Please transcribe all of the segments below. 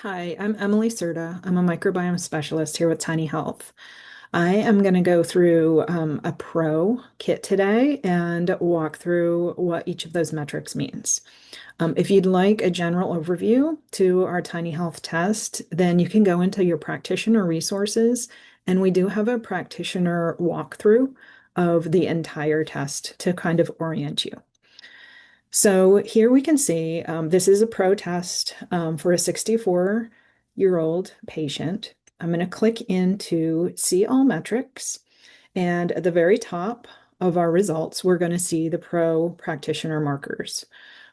Hi, I'm Emily Cerda. I'm a microbiome specialist here with Tiny Health. I am going to go through a pro kit today and walk through what each of those metrics means. If you'd like a general overview to our Tiny Health test, then you can go into your practitioner resources, and we do have a practitioner walkthrough of the entire test to kind of orient you. So here we can see this is a pro test for a 64-year-old patient. I'm going to click into see all metrics, and at the very top of our results, we're going to see the pro practitioner markers.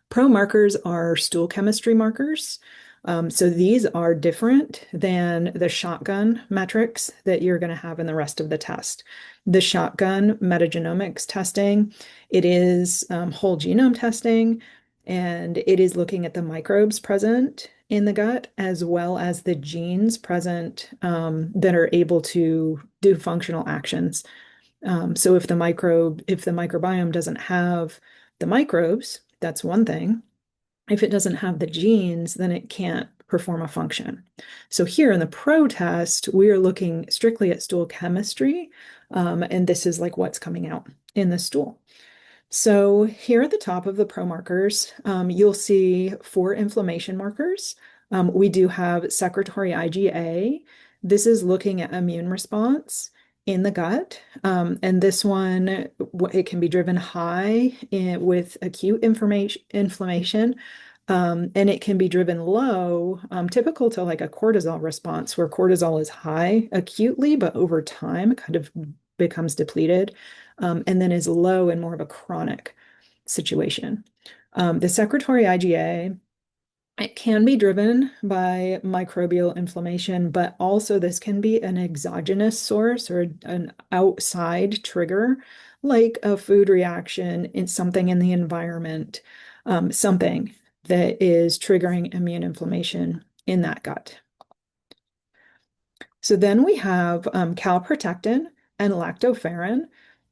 Pro markers are stool chemistry markers. So these are different than the shotgun metrics that you're going to have in the rest of the test. The shotgun metagenomics testing, it is whole genome testing, and it is looking at the microbes present in the gut as well as the genes present that are able to do functional actions. So if the microbiome doesn't have the microbes, that's one thing. If it doesn't have the genes, then it can't perform a function. So here in the pro test, we are looking strictly at stool chemistry, and this is like what's coming out in the stool. So here at the top of the pro markers, you'll see 4 inflammation markers. We do have secretory IgA. This is looking at immune response in the gut. And this one, it can be driven high with acute inflammation, and it can be driven low, typical to like a cortisol response, where cortisol is high acutely, but over time kind of becomes depleted, and then is low in more of a chronic situation. The secretory IgA, it can be driven by microbial inflammation, but also this can be an exogenous source or an outside trigger, like a food reaction in something in the environment, something that is triggering immune inflammation in that gut. So then we have calprotectin and lactoferrin,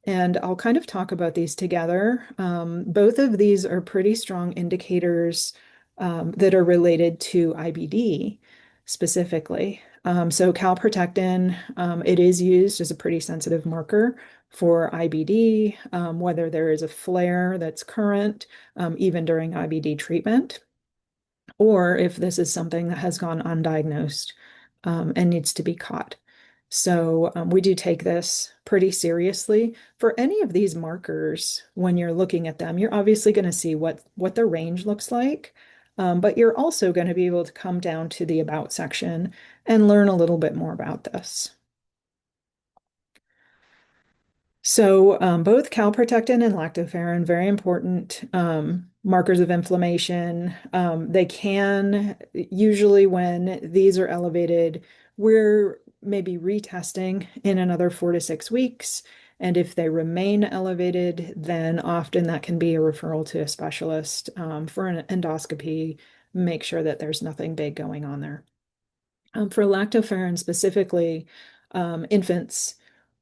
and I'll kind of talk about these together. Both of these are pretty strong indicators that are related to IBD specifically. So calprotectin, it is used as a pretty sensitive marker for IBD, whether there is a flare that's current, even during IBD treatment, or if this is something that has gone undiagnosed and needs to be caught. So we do take this pretty seriously. For any of these markers, when you're looking at them, you're obviously going to see what the range looks like, but you're also going to be able to come down to the about section and learn a little bit more about this. So both calprotectin and lactoferrin, very important markers of inflammation. They can, usually when these are elevated, we're maybe retesting in another 4 to 6 weeks. And if they remain elevated, then often that can be a referral to a specialist for an endoscopy, make sure that there's nothing big going on there. For lactoferrin specifically, infants,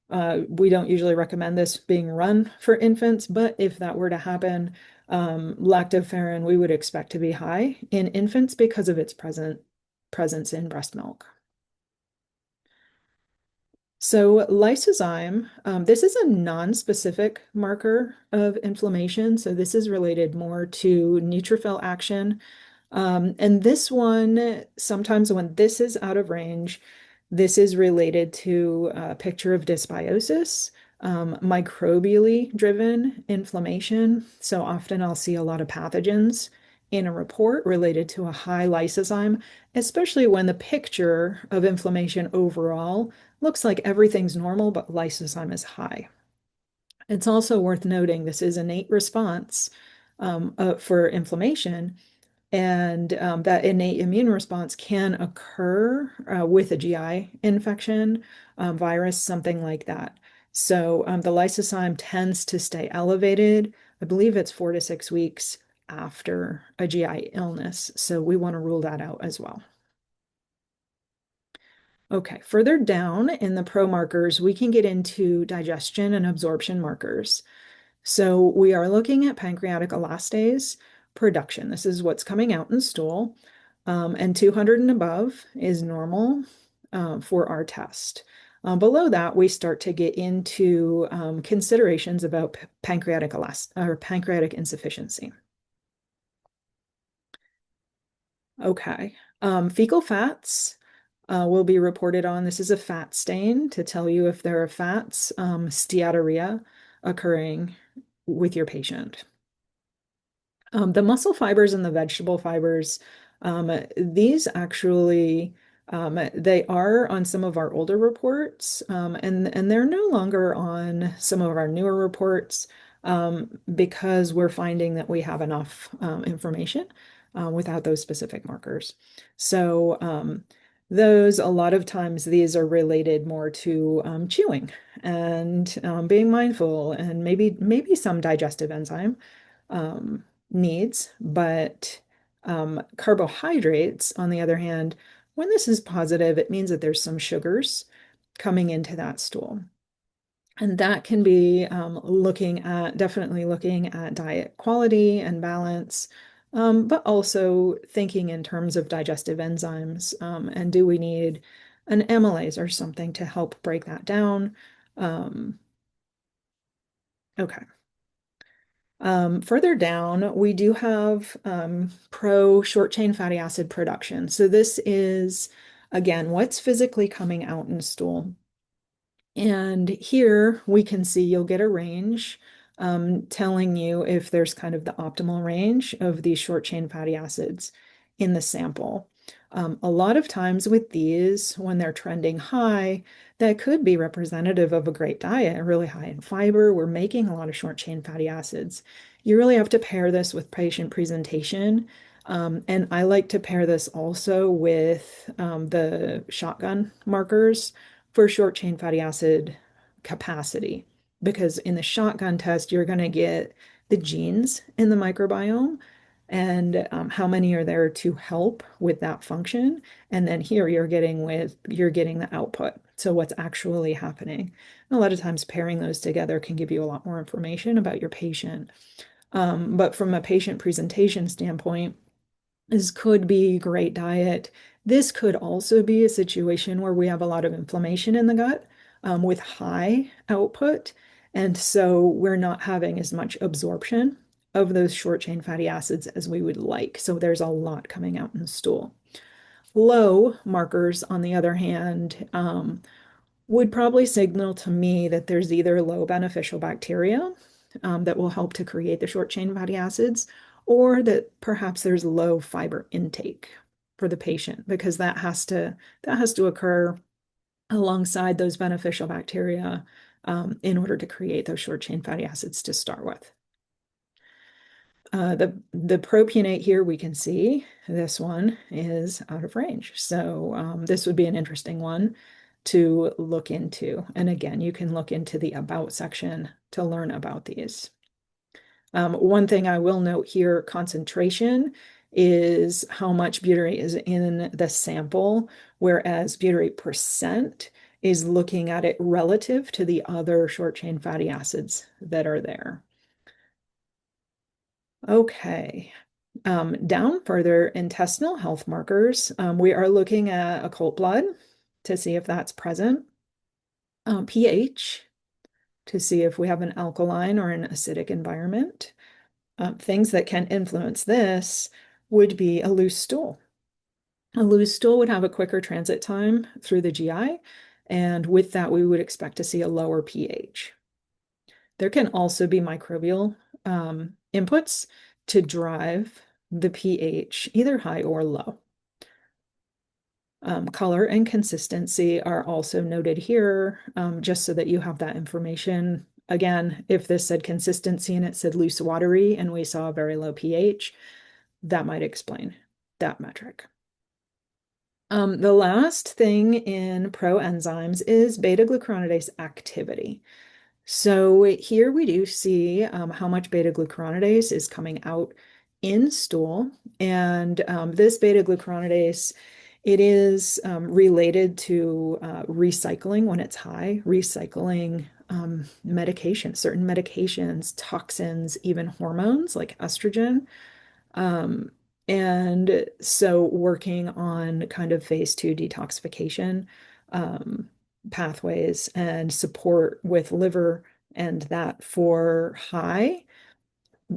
we don't usually recommend this being run for infants, but if that were to happen, lactoferrin we would expect to be high in infants because of its presence in breast milk. So lysozyme, this is a non-specific marker of inflammation. So this is related more to neutrophil action. And this one, sometimes when this is out of range, this is related to a picture of dysbiosis, microbially driven inflammation. So often I'll see a lot of pathogens in a report related to a high lysozyme, especially when the picture of inflammation overall looks like everything's normal, but lysozyme is high. It's also worth noting this is innate response for inflammation, and that innate immune response can occur with a GI infection, virus, something like that. So the lysozyme tends to stay elevated. I believe it's 4 to 6 weeks after a GI illness. So we want to rule that out as well. Okay, further down in the pro markers, we can get into digestion and absorption markers. So we are looking at pancreatic elastase production. This is what's coming out in stool. And 200 and above is normal for our test. Below that, we start to get into considerations about pancreatic insufficiency. Okay. Fecal fats will be reported on. This is a fat stain to tell you if there are fats, steatorrhea occurring with your patient. The muscle fibers and the vegetable fibers, these actually, they are on some of our older reports, and they're no longer on some of our newer reports because we're finding that we have enough information without those specific markers. So those, a lot of times, these are related more to chewing and being mindful and maybe some digestive enzyme. Needs, but carbohydrates, on the other hand, when this is positive, it means that there's some sugars coming into that stool. And that can be definitely looking at diet quality and balance, but also thinking in terms of digestive enzymes. And do we need an amylase or something to help break that down? Okay. Further down, we do have pro short chain fatty acid production. So this is, again, what's physically coming out in stool. And here we can see you'll get a range telling you if there's kind of the optimal range of these short chain fatty acids in the sample. A lot of times with these, when they're trending high, that could be representative of a great diet, really high in fiber. We're making a lot of short chain fatty acids. You really have to pair this with patient presentation. And I like to pair this also with the shotgun markers for short chain fatty acid capacity. Because in the shotgun test, you're going to get the genes in the microbiome and how many are there to help with that function. And then here you're getting the output. So what's actually happening. And a lot of times pairing those together can give you a lot more information about your patient. But from a patient presentation standpoint, this could be great diet. This could also be a situation where we have a lot of inflammation in the gut with high output. And so we're not having as much absorption of those short chain fatty acids as we would like. So there's a lot coming out in the stool. Low markers, on the other hand, would probably signal to me that there's either low beneficial bacteria that will help to create the short chain fatty acids, or that perhaps there's low fiber intake for the patient because that has to occur alongside those beneficial bacteria in order to create those short chain fatty acids to start with. The propionate here, we can see this one is out of range. So this would be an interesting one to look into. And again, you can look into the about section to learn about these. One thing I will note here, concentration is how much butyrate is in the sample, whereas butyrate percent is looking at it relative to the other short chain fatty acids that are there. Okay. Down further, intestinal health markers, we are looking at occult blood to see if that's present, pH to see if we have an alkaline or an acidic environment. Things that can influence this would be a loose stool. A loose stool would have a quicker transit time through the GI, and with that, we would expect to see a lower pH. There can also be microbial inputs to drive the pH, either high or low. Color and consistency are also noted here, just so that you have that information. Again, if this said consistency and it said loose watery and we saw a very low pH, that might explain that metric. The last thing in proenzymes is beta-glucuronidase activity. So here we do see how much beta-glucuronidase is coming out in stool. And this beta-glucuronidase, it is related to recycling when it's high, recycling medications, certain medications, toxins, even hormones like estrogen. And so working on kind of phase two detoxification um, pathways and support with liver and that for high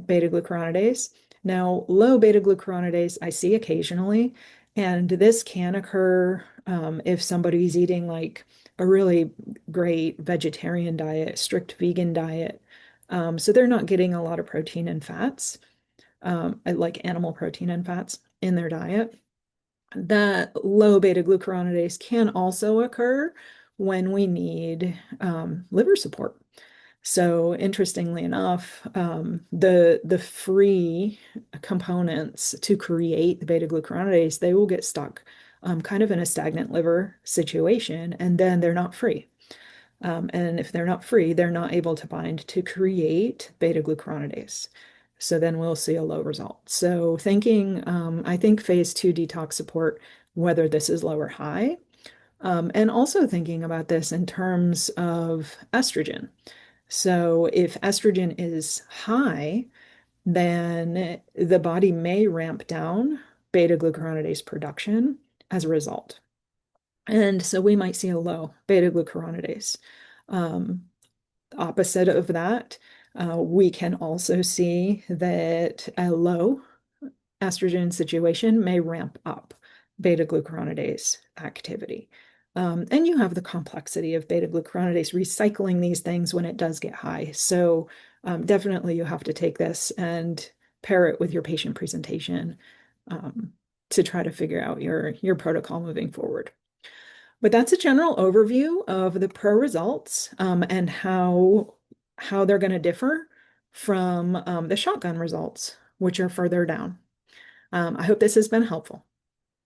beta glucuronidase. Now, low beta glucuronidase I see occasionally, and this can occur if somebody's eating like a really great vegetarian diet, strict vegan diet. So they're not getting a lot of protein and fats, like animal protein and fats in their diet. That low beta glucuronidase can also occur when we need liver support. So interestingly enough, the free components to create the beta glucuronidase, they will get stuck kind of in a stagnant liver situation, and then they're not free. And if they're not free, they're not able to bind to create beta glucuronidase. So then we'll see a low result. So I think phase two detox support, whether this is low or high, and also thinking about this in terms of estrogen. So if estrogen is high, then the body may ramp down beta glucuronidase production as a result. And so we might see a low beta glucuronidase. Um, Opposite of that, we can also see that a low estrogen situation may ramp up beta glucuronidase activity. And you have the complexity of beta glucuronidase recycling these things when it does get high. So definitely you have to take this and pair it with your patient presentation um, to try to figure out your protocol moving forward. But that's a general overview of the pro results and how they're going to differ from the shotgun results, which are further down. I hope this has been helpful.